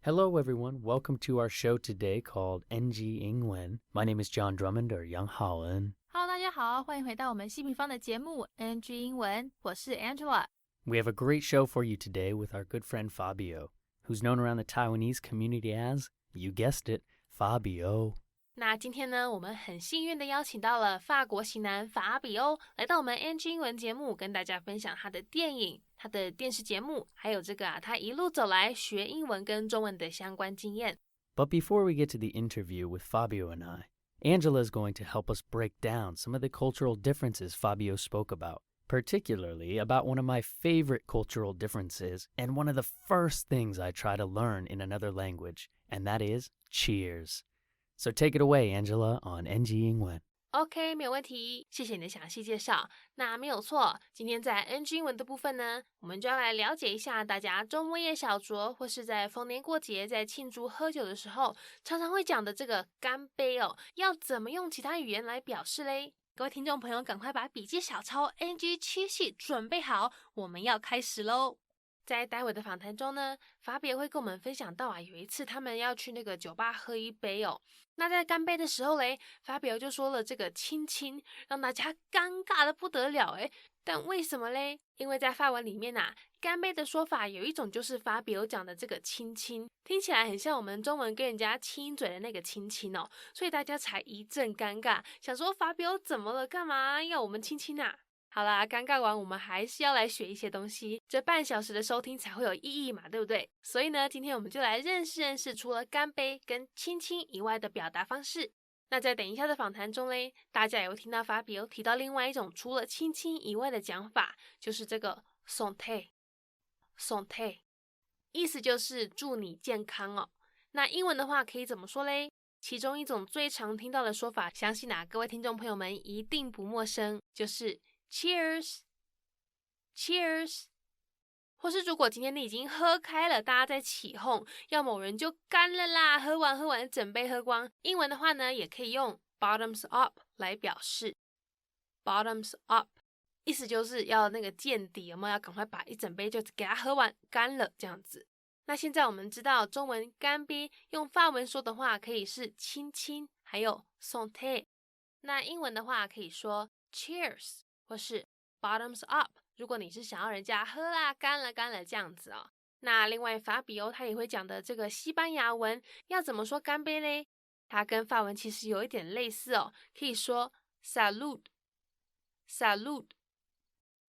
Hello, everyone. Welcome to our show today called NG 英文. My name is John Drummond 阳昊恩. Hello， 大家好，欢迎回到我们西平方的节目 NG 英文，我是 Angela。 We have a great show for you today with our good friend Fabio, who's known around the Taiwanese community as, you guessed it, Fabio. 那今天呢，我们很幸运的邀请到了法国型男法比欧来到我们 NG 英文节目，跟大家分享他的电影、他的电视节目，还有他一路走来学英文跟中文的相关经验。 But before we get to the interview with Fabio and I, Angela is going to help us break down some of the cultural differences Fabio spoke about, particularly about one of my favorite cultural differences and one of the first things I try to learn in another language, and that is cheers.So take it away, Angela, on NG 英文。 OK， 没有问题，谢谢你的详细介绍。那没有错，今天在 NG 英文的部分呢，我们就要来了解一下大家周末夜小酌或是在逢年过节在庆祝喝酒的时候常常会讲的这个干杯哦，要怎么用其他语言来表示嘞？各位听众朋友，赶快把笔记小抄 NG 7系准备好，我们要开始咯。在待会的访谈中呢，法比会跟我们分享到有一次他们要去那个酒吧喝一杯哦。那在干杯的时候嘞，法比就说了这个亲亲，让大家尴尬得不得了诶。但为什么嘞？因为在法文里面干杯的说法有一种就是法比讲的这个亲亲，听起来很像我们中文跟人家亲嘴的那个亲亲哦，所以大家才一阵尴尬，想说法比怎么了，干嘛要我们亲亲啊？好啦，尴尬完我们还是要来学一些东西，这半小时的收听才会有意义嘛，对不对？所以呢，今天我们就来认识除了干杯跟亲亲以外的表达方式。那在等一下的访谈中嘞，大家有听到法比提到另外一种除了亲亲以外的讲法，就是这个 santé， 意思就是祝你健康哦。那英文的话可以怎么说嘞？其中一种最常听到的说法，相信各位听众朋友们一定不陌生，就是Cheers， 或是如果今天你已经喝开了，大家在起哄，要某人就干了啦，喝完整杯喝光。英文的话呢，也可以用 bottoms up 来表示 bottoms up， 意思就是要那个见底，有没有要赶快把一整杯就给它喝完干了这样子。那现在我们知道中文干杯用法文说的话可以是亲亲还有 santé， 那英文的话可以说 cheers或是 bottoms up， 如果你是想要人家喝啦干了这样子哦。那另外法比他也会讲的这个西班牙文要怎么说干杯嘞？它跟法文其实有一点类似哦，可以说 salud，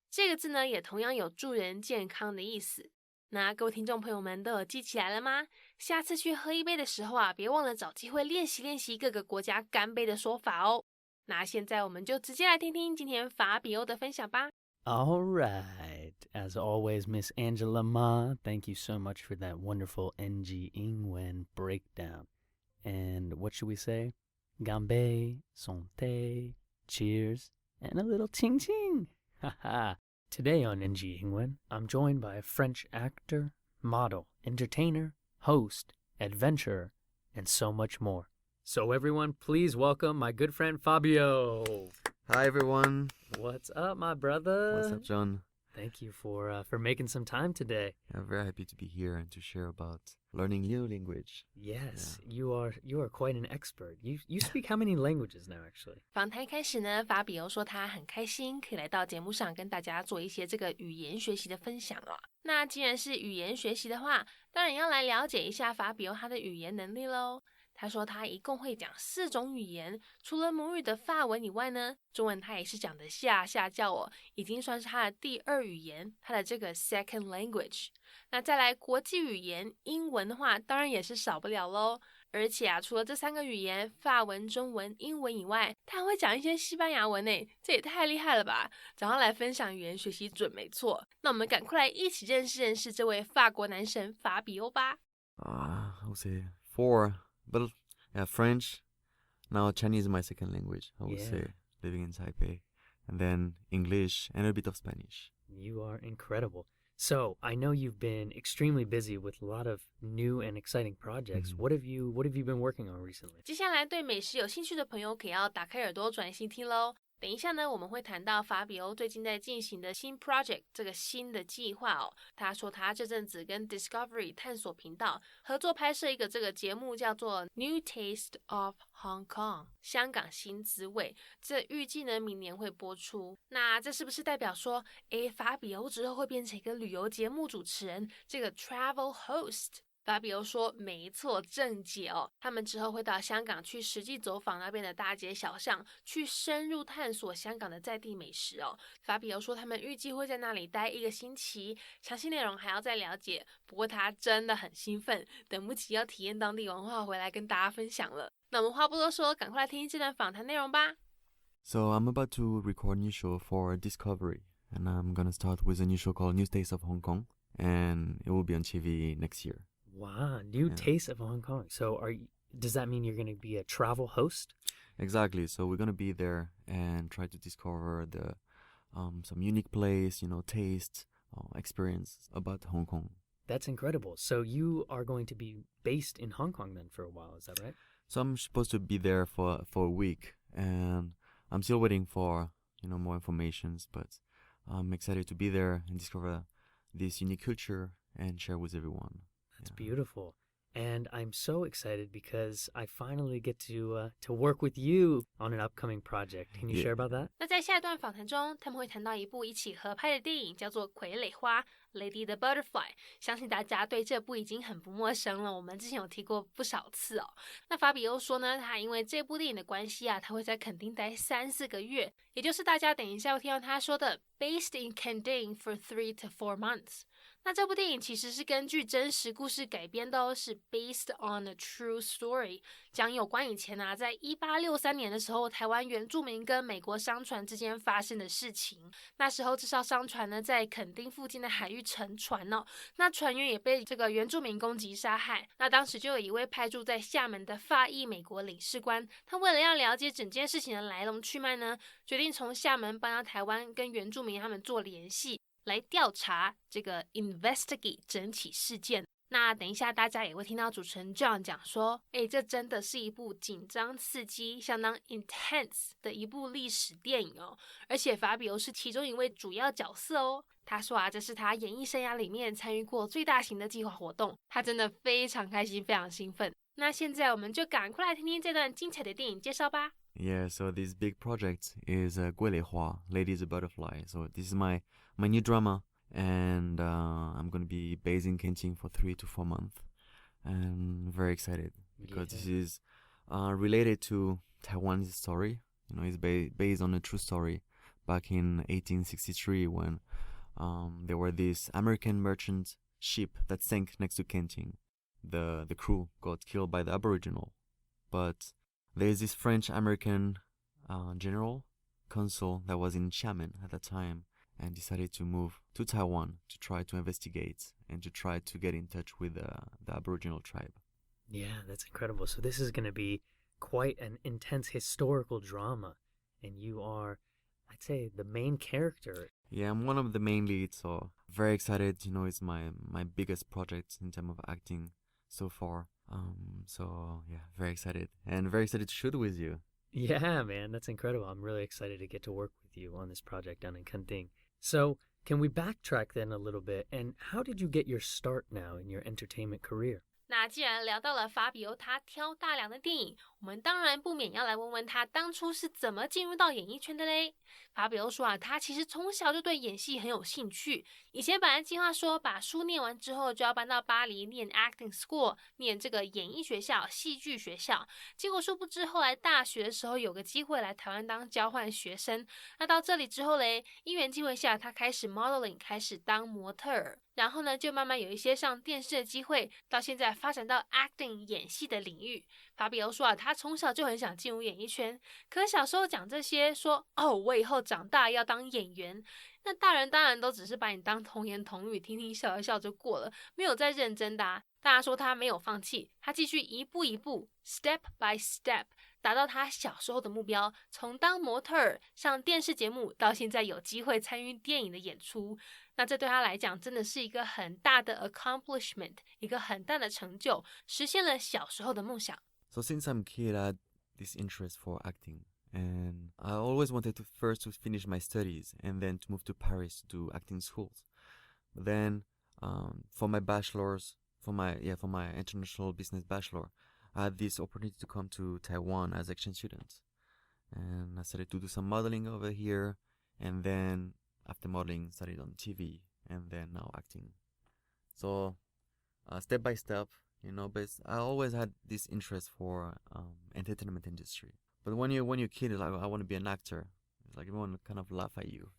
这个字呢也同样有祝人健康的意思。那各位听众朋友们都有记起来了吗？下次去喝一杯的时候别忘了找机会练习各个国家干杯的说法哦。那现在我们就直接来听听今天法比的分享吧。 All right. As always, Miss Angela Ma, thank you so much for that wonderful NG 英文 breakdown. And what should we say? Gambe, santé, cheers, and a little ching ching. Haha. Today on NG 英文, I'm joined by a French actor, model, entertainer, host, adventurer, and so much more. So everyone, please welcome my good friend Fabio. Hi everyone. What's up, my brother? What's up, John? Thank you for making some time today. I'm very happy to be here and to share about learning new language. Yes, yeah. You are quite an expert. You speak how many languages now, actually? 访谈开始呢，法比说他很开心可以来到节目上跟大家做一些这个语言学习的分享哦。那既然是语言学习的话，当然要来了解一下法比他的语言能力咯。他说他一共会讲4种语言，除了母语的法文以外呢，中文他也是讲的下叫哦，已经算是他的第2语言，他的这个 second language。 那再来国际语言英文的话，当然也是少不了咯。而且除了这3个语言法文、中文、英文以外，他还会讲一些西班牙文耶，这也太厉害了吧。早上来分享语言学习准没错。那我们赶快来一起认识这位法国男神法比欧吧。I would say 4, but French. Now Chinese is my second language, I would say, living in Taipei. And then English and a bit of Spanish. You are incredible. So I know you've been extremely busy with a lot of new and exciting projects. What have you been working on recently? 接下来对美食有兴趣的朋友可要打开耳朵专心听咯。等一下呢，我们会谈到法比欧最近在进行的新 project 这个新的计划哦。他说他这阵子跟 Discovery 探索频道合作拍摄一个这个节目，叫做 New Taste of Hong Kong 香港新滋味，这预计呢明年会播出。那这是不是代表说，法比欧之后会变成一个旅游节目主持人，这个 travel host？法比欧说没错，正解哦。他们之后会到香港去实际走访那边的大街小巷，去深入探索香港的在地美食哦。法比欧说他们预计会在那里待1个星期，详细内容还要再了解。不过他真的很兴奋，等不及要体验当地文化回来跟大家分享了。那我们话不多说，赶快来听这段访谈内容吧。So I'm about to record a new show for Discovery, and I'm gonna start with a new show called New Taste of Hong Kong, and it will be on TV next year.Wow, new taste of Hong Kong. So does that mean you're going to be a travel host? Exactly. So we're going to be there and try to discover the some unique place, taste, experience about Hong Kong. That's incredible. So you are going to be based in Hong Kong then for a while, is that right? So I'm supposed to be there for a week, and I'm still waiting for, more informations, but I'm excited to be there and discover this unique culture and share with everyone.That's beautiful. And I'm so excited because I finally get to work with you on an upcoming project. Can you share about that? 那在下一段访谈中，他们会谈到一部一起合拍的电影，叫做《傀儡花》Lady the Butterfly， 相信大家对这部已经很不陌生了，我们之前有提过不少次哦。那法比欧说呢，他因为这部电影的关系啊，他会在垦丁待3-4个月，也就是大家等一下会听到他说的 based in Kending for 3 to 4 months。那这部电影其实是根据真实故事改编的哦，是 based on a true story， 讲有关以前啊，在1863年的时候，台湾原住民跟美国商船之间发生的事情。那时候这艘商船呢，在垦丁附近的海域沉船哦，那船员也被这个原住民攻击杀害。那当时就有一位派驻在厦门的法裔美国领事官，他为了要了解整件事情的来龙去脉呢，决定从厦门搬到台湾，跟原住民他们做联系。来调查这个 investigate 整起事件。那等一下大家也会听到主持人 John 讲说，这真的是一部紧张刺激相当 intense 的一部历史电影哦，而且法比欧是其中一位主要角色哦。他说啊，这是他演艺生涯里面参与过最大型的计划活动，他真的非常开心，非常兴奋。那现在我们就赶快来听听这段精彩的电影介绍吧。Yeah, so this big project is 傀儡花 Lady the Butterfly. So this is my new drama, and I'm going to be based in Kenting for 3 to 4 months. And I'm very excited because this is related to Taiwan's story. It's based on a true story back in 1863 when there were this American merchant ship that sank next to Kenting. The crew got killed by the Aboriginal, but there's this French-American general consul that was in Xiamen at that time and decided to move to Taiwan to try to investigate and to try to get in touch with the Aboriginal tribe. Yeah, that's incredible. So this is going to be quite an intense historical drama, and you are, I'd say, the main character. Yeah, I'm one of the main leads, so very excited. It's my biggest project in terms of acting so far. So yeah, very excited and very excited to shoot with you. Yeah, man, that's incredible. I'm really excited to get to work with you on this project down in Kenting. So can we backtrack then a little bit? And how did you get your start now in your entertainment career? 那既然聊到了法比欧他挑大梁的电影，我们当然不免要来问问他当初是怎么进入到演艺圈的嘞。法比欧说啊，他其实从小就对演戏很有兴趣，以前本来计划说把书念完之后就要搬到巴黎念 acting school， 念这个演艺学校、戏剧学校，结果殊不知后来大学的时候有个机会来台湾当交换学生。那到这里之后嘞，因缘机会下他开始 modeling， 开始当模特儿。然后呢，就慢慢有一些上电视的机会，到现在发展到 acting 演戏的领域。法比欧说啊，他从小就很想进入演艺圈，可小时候讲这些说我以后长大要当演员，那大人当然都只是把你当童言童语，听听笑一笑就过了，没有再认真的啊。大家说他没有放弃，他继续一步一步 step by step 达到他小时候的目标，从当模特儿上电视节目到现在有机会参与电影的演出。那这对他来讲真的是一个很大的 accomplishment， 一个很大的成就，实现了小时候的梦想。So since I'm a kid, I had this interest for acting, And I always wanted to first to finish my studies and then to move to Paris to do acting schools. But then for my bachelor's, for my international business bachelor, I had this opportunity to come to Taiwan as exchange student. And I started to do some modeling over here, and then after modeling, studied on TV, and then now acting. So step by step, but I always had this interest for entertainment industry. But when you're a kid, it's like, I want to be an actor. It's like everyone kind of laugh at you,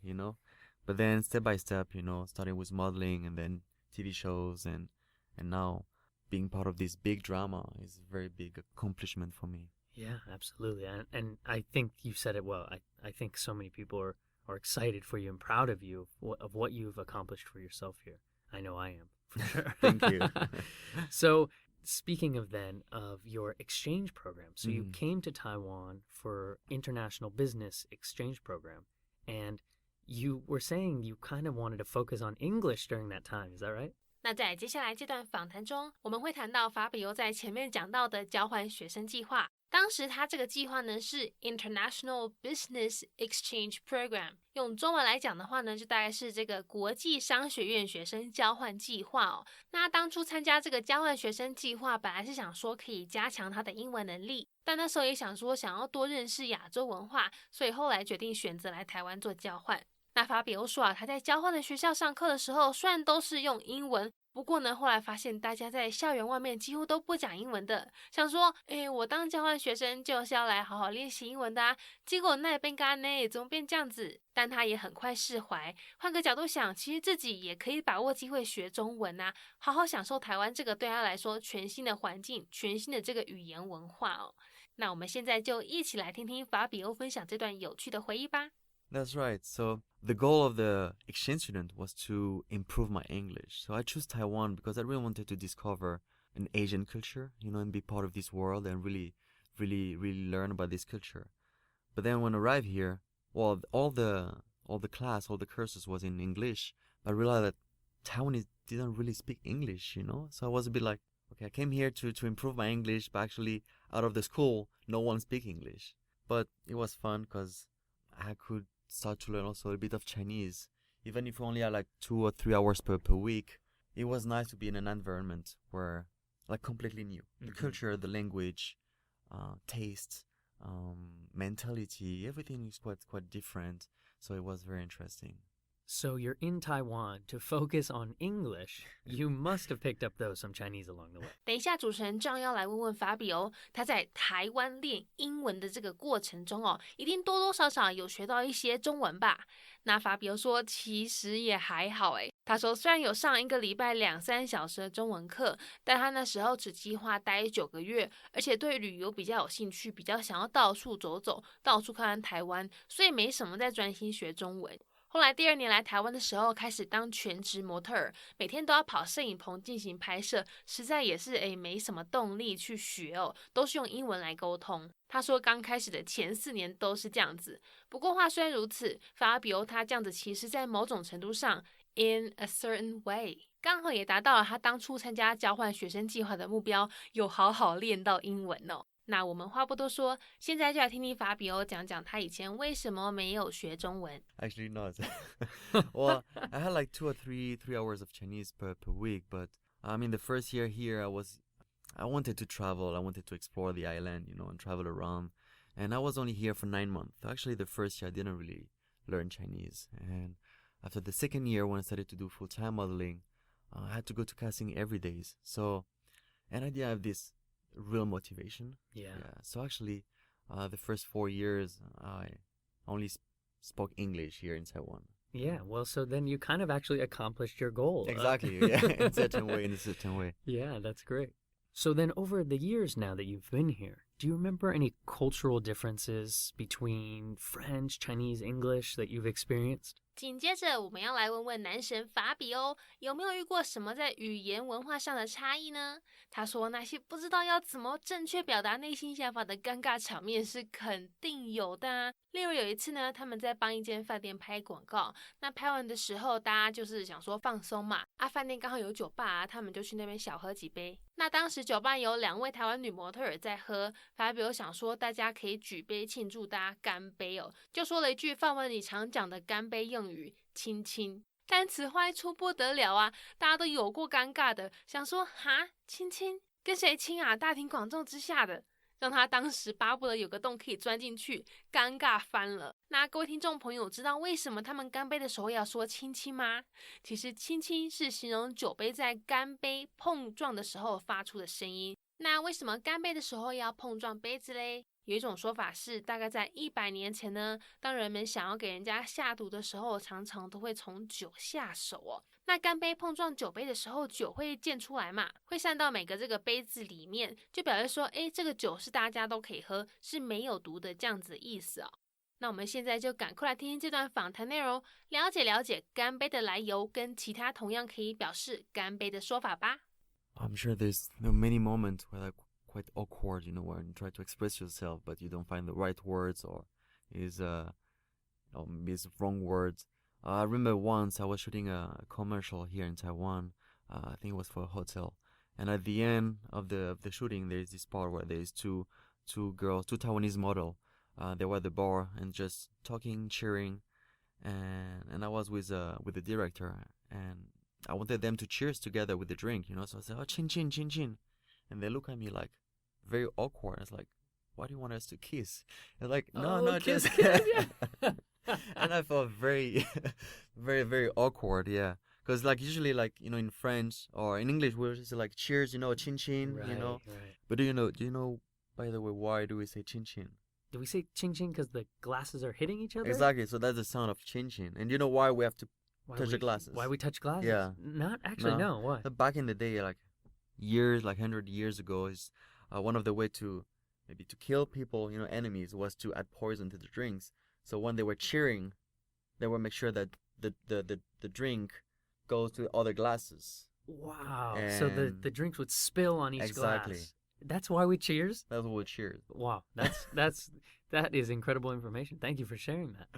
But then step by step, starting with modeling and then TV shows, and now being part of this big drama is a very big accomplishment for me. Yeah, absolutely. And I think you said it well. I think so many people are excited for you and proud of you of what you've accomplished for yourself here. I know I am, for sure. Thank you. So speaking of your exchange program, so you came to Taiwan for international business exchange program, and you were saying you kind of wanted to focus on English during that time. Is that right? 那在接下来这段访谈中，我们会谈到法比欧在前面讲到的交换学生计划。当时他这个计划呢是 International Business Exchange Program， 用中文来讲的话呢，就大概是这个国际商学院学生交换计划哦。那当初参加这个交换学生计划，本来是想说可以加强他的英文能力，但那时候也想说想要多认识亚洲文化，所以后来决定选择来台湾做交换。那法比欧说啊，他在交换的学校上课的时候，虽然都是用英文，不过呢，后来发现大家在校园外面几乎都不讲英文的，想说，我当交换学生就是要来好好练习英文的啊，结果那边干呢，怎么变这样子？但他也很快释怀，换个角度想，其实自己也可以把握机会学中文啊，好好享受台湾这个对他来说全新的环境，全新的这个语言文化哦。那我们现在就一起来听听法比欧分享这段有趣的回忆吧。That's right. So the goal of the exchange student was to improve my English. So I chose Taiwan because I really wanted to discover an Asian culture, and be part of this world and really learn about this culture. But then when I arrived here, well, all the class, all the courses was in English. I realized that Taiwanese didn't really speak English, So I was a bit like, okay, I came here to improve my English, but actually out of the school, no one speaks English. But it was fun because I could start to learn also a bit of Chinese. Even if we only had like 2 or 3 hours per week, it was nice to be in an environment where like completely new. The culture, the language, taste, mentality, everything is quite different. So it was very interesting. So you're in Taiwan to focus on English. You must have picked up, though, some Chinese along the way. 等一下，主持人正要来问问法比欧，他在台湾练英文的这个过程中哦，一定多多少少有学到一些中文吧？那法比欧说，其实也还好诶。他说，虽然有上1个礼拜2-3小时的中文课，但他那时候只计划待9个月，而且对旅游比较有兴趣，比较想要到处走走，到处看看台湾，所以没什么在专心学中文。后来第2年来台湾的时候，开始当全职模特儿，每天都要跑摄影棚进行拍摄，实在也是没什么动力去学哦，都是用英文来沟通。他说刚开始的前4年都是这样子，不过话虽然如此，法比欧他这样子其实在某种程度上 in a certain way 刚好也达到了他当初参加交换学生计划的目标，有好好练到英文哦。那我们话不多说，现在就来听听法比欧讲讲他以前为什么没有学中文。Actually not. Well, I had like 2 or 3 hours of Chinese per week, but I mean the first year here I wanted to travel. I wanted to explore the island, and travel around. And I was only here for 9 months. Actually, the first year I didn't really learn Chinese. And after the second year, when I started to do full-time modeling, I had to go to casting every day. So, and I didn't have this real motivation. Yeah. So actually, the first 4 years, I only spoke English here in Taiwan. Yeah, well, so then you kind of actually accomplished your goal. Exactly, yeah, in a certain way. Yeah, that's great. So then over the years now that you've been here, do you remember any cultural differences between French, Chinese, English that you've experienced? 紧接着，我们要来问问男神法比欧，有没有遇过什么在语言文化上的差异呢？他说那些不知道要怎么正确表达内心想法的尴尬场面是肯定有的啊。例如有一次呢，他们在帮一间饭店拍广告，那拍完的时候，大家就是想说放松嘛，饭店刚好有酒吧啊，他们就去那边小喝几杯。那当时酒吧有2位台湾女模特儿在喝，法比欧想说大家可以举杯庆祝大家干杯哦，就说了一句范文里常讲的干杯用语亲亲。但此话一出不得了啊，大家都有过尴尬的，想说哈亲亲跟谁亲啊，大庭广众之下的，让他当时巴不得有个洞可以钻进去，尴尬翻了。那各位听众朋友知道为什么他们干杯的时候要说亲亲吗？其实亲亲是形容酒杯在干杯碰撞的时候发出的声音。那为什么干杯的时候要碰撞杯子嘞？有一种说法是，大概在100年前呢，当人们想要给人家下毒的时候，常常都会从酒下手哦。那干杯碰撞酒杯的时候，酒会溅出来嘛，会散到每个这个杯子里面，就表示说，这个酒是大家都可以喝，是没有毒的这样子的意思哦。那我们现在就赶快来听听这段访谈内容，了解了解干杯的来由，跟其他同样可以表示干杯的说法吧。I'm sure there are many moments where like quite awkward, you know, when you try to express yourself, but you don't find the right words or maybe it's wrong words. I remember once I was shooting a commercial here in Taiwan. I think it was for a hotel. And at the end of the shooting, there's this part where there's two girls, two Taiwanese model. They were at the bar and just talking, cheering. And I was with the director, and I wanted them to cheers together with the drink, you know. So I said, "Oh, chin chin, chin chin," and they look at me like very awkward. It's like, "Why do you want us to kiss?" It's like, no, kiss, just. kiss, yeah. And I felt very, very, very awkward. Yeah, because like usually, like, you know, in French or in English, we'll just say like cheers, you know, chin chin, you know. Right. But do you know? By the way, why do we say chin chin? Do we say ching ching because the glasses are hitting each other? Exactly. So that's the sound of chin chin. And you know why we have to touch the glasses? Why we touch glasses? Yeah. Not actually, no. Why? Back in the day, like years, like 100 years ago, is one of the way to maybe to kill people, you know, enemies, was to add poison to the drinks. So when they were cheering, they would make sure that the drink goes to other glasses. Wow. So the drinks would spill on each exactly. glass. That's why we cheers? That's what we cheers. Wow. That is incredible information. Thank you for sharing that.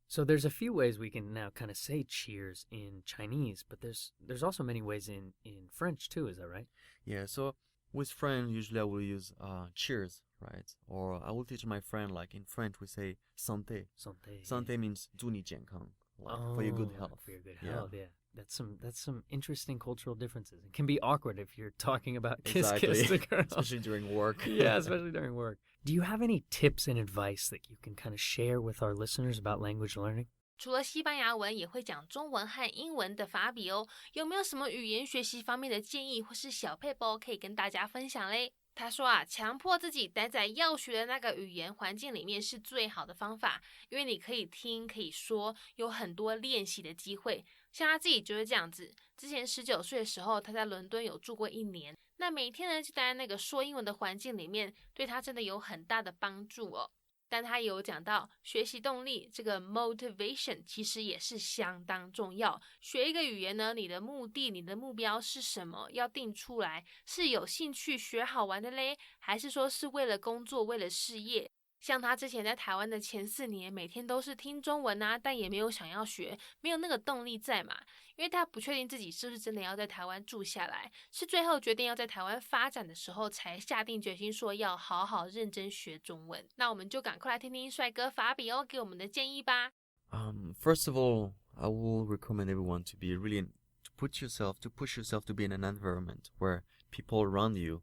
So there's a few ways we can now kind of say cheers in Chinese, but there's also many ways in French too, is that right? Yeah, so with friends, usually I will use cheers, right? Or I will teach my friend, like in French, we say santé. Santé. Santé means 祝你健康, like for your good health. For your good health, yeah. That's some interesting cultural differences. It can be awkward if you're talking about kiss the girl. Especially during work. Yeah, especially during work. Do you have any tips and advice that you can kind of share with our listeners about language learning? 除了西班牙文也会讲中文和英文的法比欧，有没有什么语言学习方面的建议或是小撇步可以跟大家分享嘞？他说强迫自己待在要学的那个语言环境里面是最好的方法，因为你可以听可以说，有很多练习的机会。像他自己就是这样子，之前19岁的时候他在伦敦有住过1年，那每天呢就待在那个说英文的环境里面，对他真的有很大的帮助哦。但他有讲到学习动力，这个 motivation 其实也是相当重要。学一个语言呢，你的目的、你的目标是什么？要定出来，是有兴趣学好玩的嘞，还是说是为了工作、为了事业？像他之前在台湾的前4年，每天都是听中文啊，但也没有想要学，没有那个动力在嘛，因为他不确定自己是不是真的要在台湾住下来，是最后决定要在台湾发展的时候，才下定决心说要好好认真学中文。那我们就赶快来听听帅哥法比欧给我们的建议吧。First of all, I will recommend everyone to be really to push yourself to be in an environment where people around you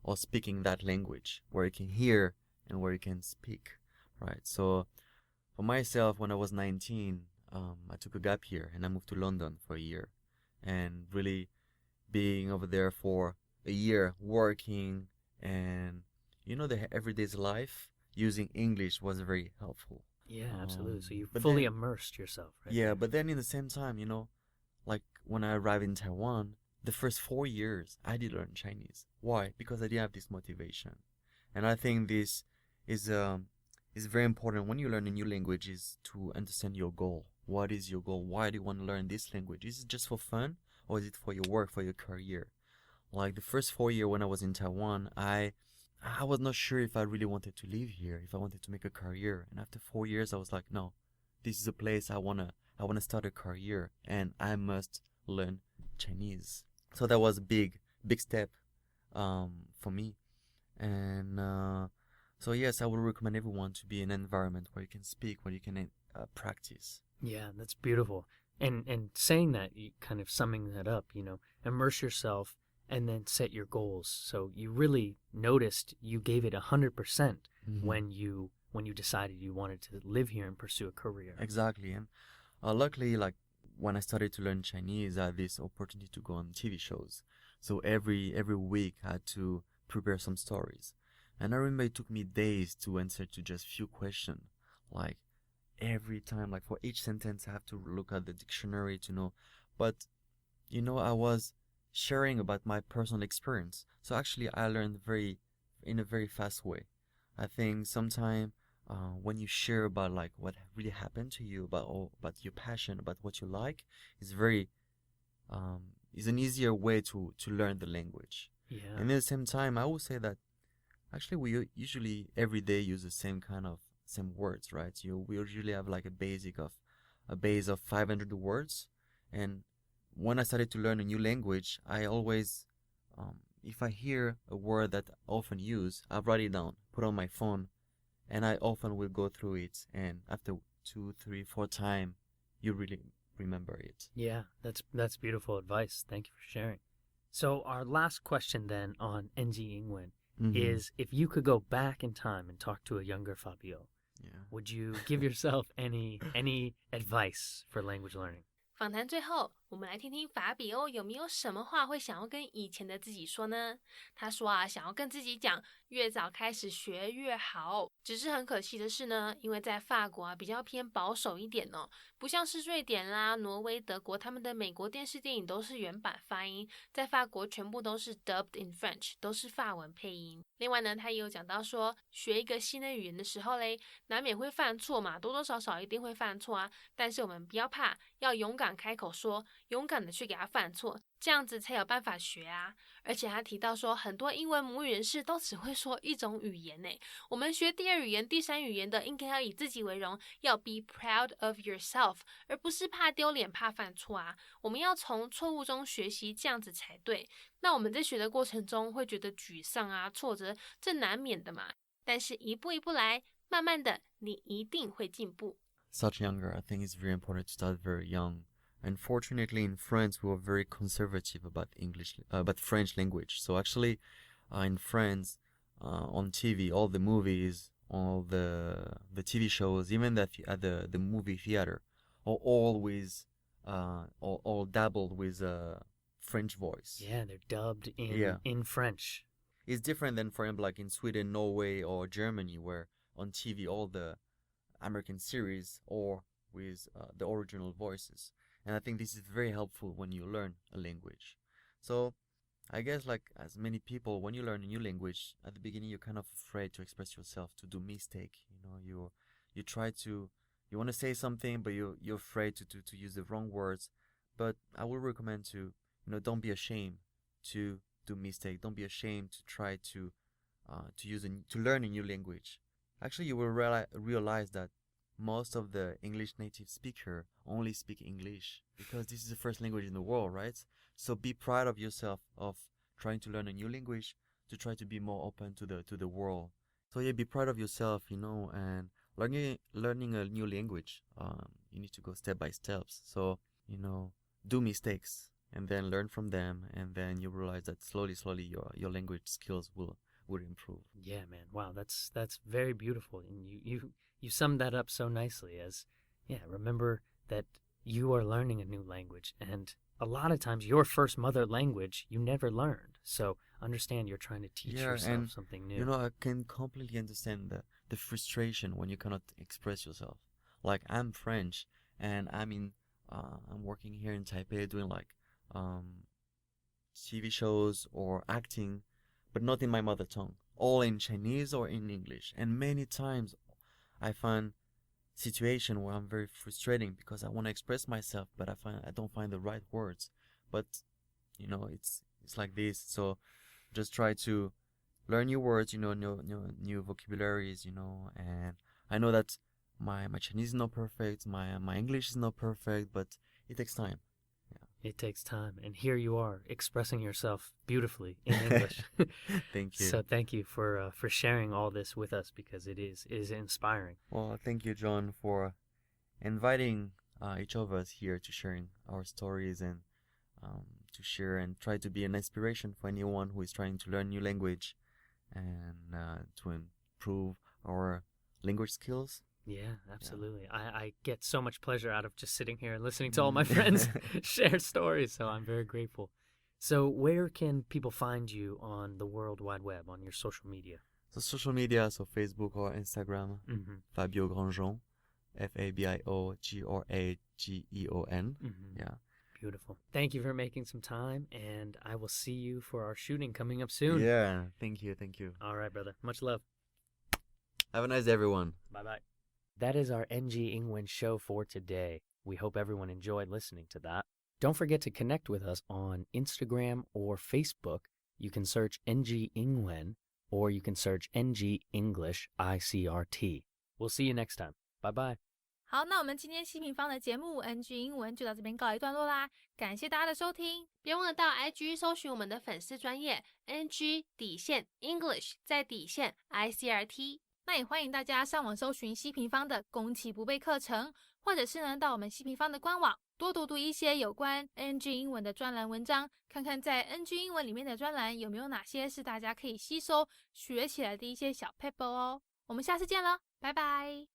are speaking that language, where you can hear and where you can speak, right? So for myself, when I was 19, I took a gap year and I moved to London for a year, and really being over there for a year working and, you know, the everyday's life, using English was very helpful. Yeah, absolutely. So you fully immersed yourself, right? Yeah, but then in the same time, you know, like when I arrived in Taiwan, the first 4 years, I did learn Chinese. Why? Because I didn't have this motivation. And I think this is very important when you learn a new language, is to understand your goal. what is your goal? Why do you want to learn this language? Is it just for fun, or is it for your work, for your career? Like the first 4 years when I was in Taiwan, I was not sure if I really wanted to live here, if I wanted to make a career. And after 4 years, I was like, no, this is a place I wanna start a career, and I must learn Chinese. So that was a big step for me. And so yes, I would recommend everyone to be in an environment where you can speak, where you can practice. Yeah, that's beautiful. And saying that, you kind of summing that up, immerse yourself and then set your goals. So you really noticed you gave it 100% when you decided you wanted to live here and pursue a career. Exactly. And luckily, like when I started to learn Chinese, I had this opportunity to go on TV shows. So every week I had to prepare some stories. And I remember it took me days to answer to just few questions. Like every time, like for each sentence, I have to look at the dictionary to know. But, I was sharing about my personal experience. So actually I learned in a very fast way. I think sometimes when you share about like what really happened to you, about your passion, about what you like, is an easier way to learn the language. Yeah. And at the same time, I would say that actually we usually every day use the same words, right? We usually have like a base of 500 words. And when I started to learn a new language, I always, if I hear a word that I often use, I write it down, put it on my phone, and I often will go through it. And after 2, 3, 4 times, you really remember it. Yeah, that's beautiful advice. Thank you for sharing. So our last question then on NG英文 is, if you could go back in time and talk to a younger Fabio, would you give yourself any advice for language learning? 访谈最后，我们来听听法比欧有没有什么话会想要跟以前的自己说呢？他说想要跟自己讲，越早开始学越好。只是很可惜的是呢，因为在法国比较偏保守一点哦，不像是瑞典啦、挪威、德国，他们的美国电视电影都是原版发音，在法国全部都是 dubbed in French， 都是法文配音。另外呢，他也有讲到说，学一个新的语言的时候嘞，难免会犯错嘛，多多少少一定会犯错啊。但是我们不要怕，要勇敢开口说，勇敢的去给他犯错，这样子才有办法学啊。而且他提到说，很多英文母语人士都只会说一种语言呢。我们学第二语言、第三语言的，应该要以自己为荣，要 be proud of yourself， 而不是怕丢脸、怕犯错啊。我们要从错误中学习，这样子才对。那我们在学的过程中会觉得沮丧啊、挫折，这难免的嘛。但是一步一步来，慢慢的，你一定会进步。Such younger, I think it's very important to start very young. Unfortunately, in France, we were very conservative about French language. So actually, in France, on TV, all the movies, all the TV shows, even at the movie theater, are always all dabbled with French voice. Yeah, they're dubbed in French. It's different than, for example, like in Sweden, Norway, or Germany, where on TV all the American series are with the original voices. And I think this is very helpful when you learn a language. So I guess like as many people, when you learn a new language, at the beginning you're kind of afraid to express yourself, to do mistake. You want to say something, but you're afraid to use the wrong words. But I would recommend to, don't be ashamed to do mistake. Don't be ashamed to try to learn a new language. Actually, you will realize that most of the English native speaker only speak English because this is the first language in the world, right? So be proud of yourself of trying to learn a new language, to try to be more open to the world. So yeah, be proud of yourself, and learning a new language, you need to go step by steps. So, do mistakes and then learn from them, and then you realize that slowly your language skills will improve. Yeah, man. Wow, that's very beautiful. And you summed that up so nicely as, remember that you are learning a new language. And a lot of times your first mother language, you never learned. So understand you're trying to teach yourself something new. I can completely understand the frustration when you cannot express yourself. Like I'm French and I'm working here in Taipei doing like TV shows or acting, but not in my mother tongue, all in Chinese or in English. And many times I find situation where I'm very frustrating because I want to express myself, but I don't find the right words. But it's like this. So just try to learn new words, new vocabularies, and I know that my Chinese is not perfect, my English is not perfect, but it takes time. It takes time, and here you are expressing yourself beautifully in English. Thank you. So thank you for sharing all this with us, because it is inspiring. Well, thank you, John, for inviting each of us here to sharing our stories and to share and try to be an inspiration for anyone who is trying to learn new language and to improve our language skills. Yeah, absolutely. Yeah. I get so much pleasure out of just sitting here and listening to all my friends share stories, so I'm very grateful. So where can people find you on the World Wide Web, on your social media? So social media, so Facebook or Instagram, Fabio Grandjean, FABIO GRAGEON. Yeah. Beautiful. Thank you for making some time, and I will see you for our shooting coming up soon. Yeah, thank you. All right, brother. Much love. Have a nice day, everyone. Bye-bye. That is our NG Ingwen show for today. We hope everyone enjoyed listening to that. Don't forget to connect with us on Instagram or Facebook. You can search NG Ingwen, or you can search NG English ICRT. We'll see you next time. Bye-bye. 好，那我们今天西平方的节目 NG 英文就到这边告一段落啦，感谢大家的收听，别忘了到 IG 搜寻我们的粉丝专页 NG English 再ICRT。那也欢迎大家上网搜寻西平方的攻其不备课程，或者是呢到我们西平方的官网多读一些有关 NG 英文的专栏文章，看看在 NG 英文里面的专栏有没有哪些是大家可以吸收学起来的一些小 pebble 哦。我们下次见了，拜拜。